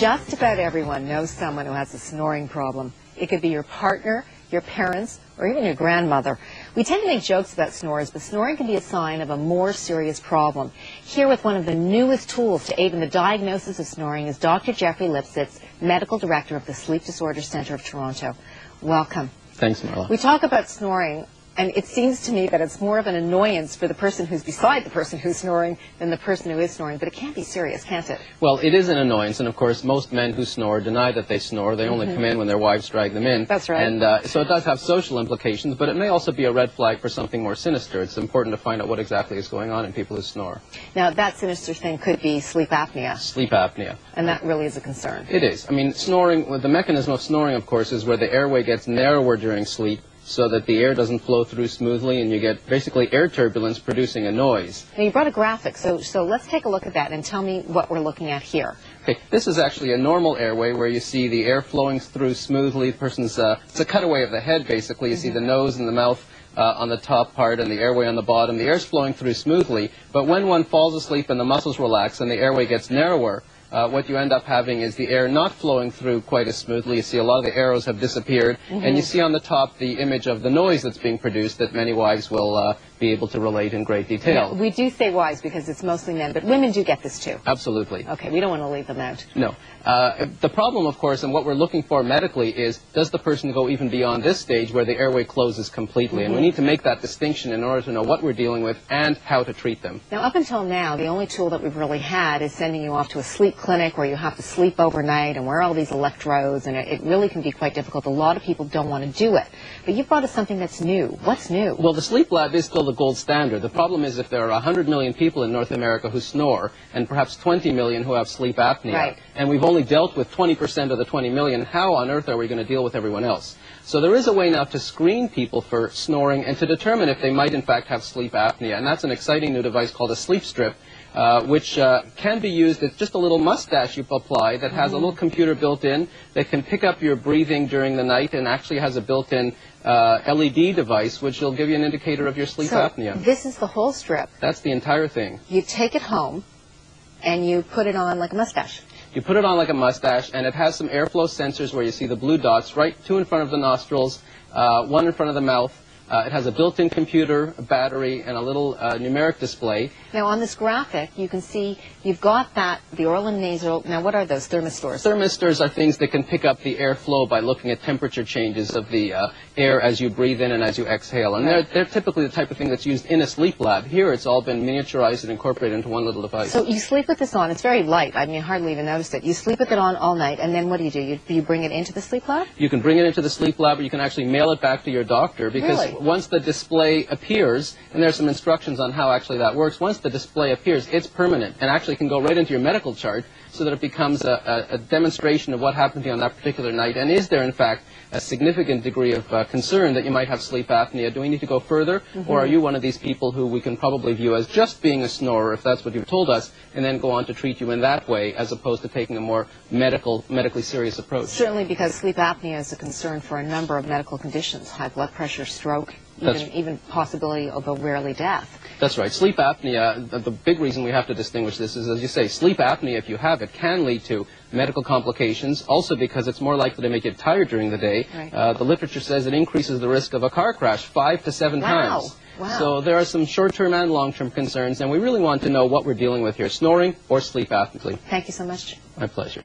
Just about everyone knows someone who has a snoring problem. It could be your partner, your parents, or even your grandmother. We tend to make jokes about snores, but snoring can be a sign of a more serious problem. Here with one of the newest tools to aid in the diagnosis of snoring is Dr. Jeffrey Lipsitz, Medical Director of the Sleep Disorders Centre of Toronto. Welcome. Thanks, Marla. We talk about snoring, and it seems to me that it's more of an annoyance for the person who's beside the person who's snoring than the person who is snoring, but it can be serious, can't it? Well, it is an annoyance, and of course most men who snore deny that they snore. They only come in when their wives drag them in. That's right. And so it does have social implications, but it may also be a red flag for something more sinister. It's important to find out what exactly is going on in people who snore. Now, that sinister thing could be sleep apnea. Sleep apnea. And that really is a concern. It is. I mean, snoring, the mechanism of snoring, of course, is where the airway gets narrower during sleep, so that the air doesn't flow through smoothly, and you get basically air turbulence producing a noise. Now, you brought a graphic, so let's take a look at that and tell me what we're looking at here. Okay, this is actually a normal airway where you see the air flowing through smoothly. The person's, it's a cutaway of the head, basically. You see the nose and the mouth on the top part and the airway on the bottom. The air's flowing through smoothly, but when one falls asleep and the muscles relax and the airway gets narrower, what you end up having is the air not flowing through quite as smoothly. You see a lot of the arrows have disappeared, and you see on the top the image of the noise that's being produced that many wives will be able to relate in great detail. Yeah, we do say wives because it's mostly men, but women do get this too. Absolutely. Okay, we don't want to leave them out. No. The problem, of course, and what we're looking for medically is, does the person go even beyond this stage where the airway closes completely? And we need to make that distinction in order to know what we're dealing with and how to treat them. Now, up until now, the only tool that we've really had is sending you off to a sleep clinic where you have to sleep overnight and wear all these electrodes, and it really can be quite difficult. A lot of people don't want to do it. But you've brought us something that's new. What's new? Well, the sleep lab is still the gold standard. The problem is if there are 100 million people in North America who snore and perhaps 20 million who have sleep apnea, right, and we've only dealt with 20% of the 20 million, how on earth are we going to deal with everyone else? So there is a way now to screen people for snoring and to determine if they might in fact have sleep apnea, and that's an exciting new device called a sleep strip, which can be used. It's just a little mustache you apply that has a little computer built in that can pick up your breathing during the night and actually has a built-in LED device which will give you an indicator of your sleep apnea. This is the whole strip. That's the entire thing. You take it home and you put it on like a mustache. You put it on like a mustache, and it has some airflow sensors where you see the blue dots, right, 2 in front of the nostrils, 1 in front of the mouth. It has a built-in computer, a battery, and a little numeric display. Now, on this graphic, you can see you've got the oral and nasal. Now, what are those thermistors? Thermistors are things that can pick up the airflow by looking at temperature changes of the air as you breathe in and as you exhale. And they're typically the type of thing that's used in a sleep lab. Here, it's all been miniaturized and incorporated into one little device. So you sleep with this on. It's very light. I mean, you hardly even notice it. You sleep with it on all night, and then what do? You bring it into the sleep lab? You can bring it into the sleep lab, or you can actually mail it back to your doctor, because once the display appears, and there's some instructions on how actually that works, once the display appears, it's permanent and actually can go right into your medical chart so that it becomes a demonstration of what happened to you on that particular night. And is there, in fact, a significant degree of concern that you might have sleep apnea? Do we need to go further? Or are you one of these people who we can probably view as just being a snorer, if that's what you've told us, and then go on to treat you in that way, as opposed to taking a more medically serious approach? Certainly, because sleep apnea is a concern for a number of medical conditions: high blood pressure, stroke, even possibility of a rarely death. That's right. Sleep apnea, the big reason we have to distinguish this is, as you say, sleep apnea, if you have it, can lead to medical complications, also because it's more likely to make you tired during the day. Right. The literature says it increases the risk of a car crash 5 to 7 times. Wow. So there are some short-term and long-term concerns, and we really want to know what we're dealing with here, snoring or sleep apnea. Thank you so much. My pleasure.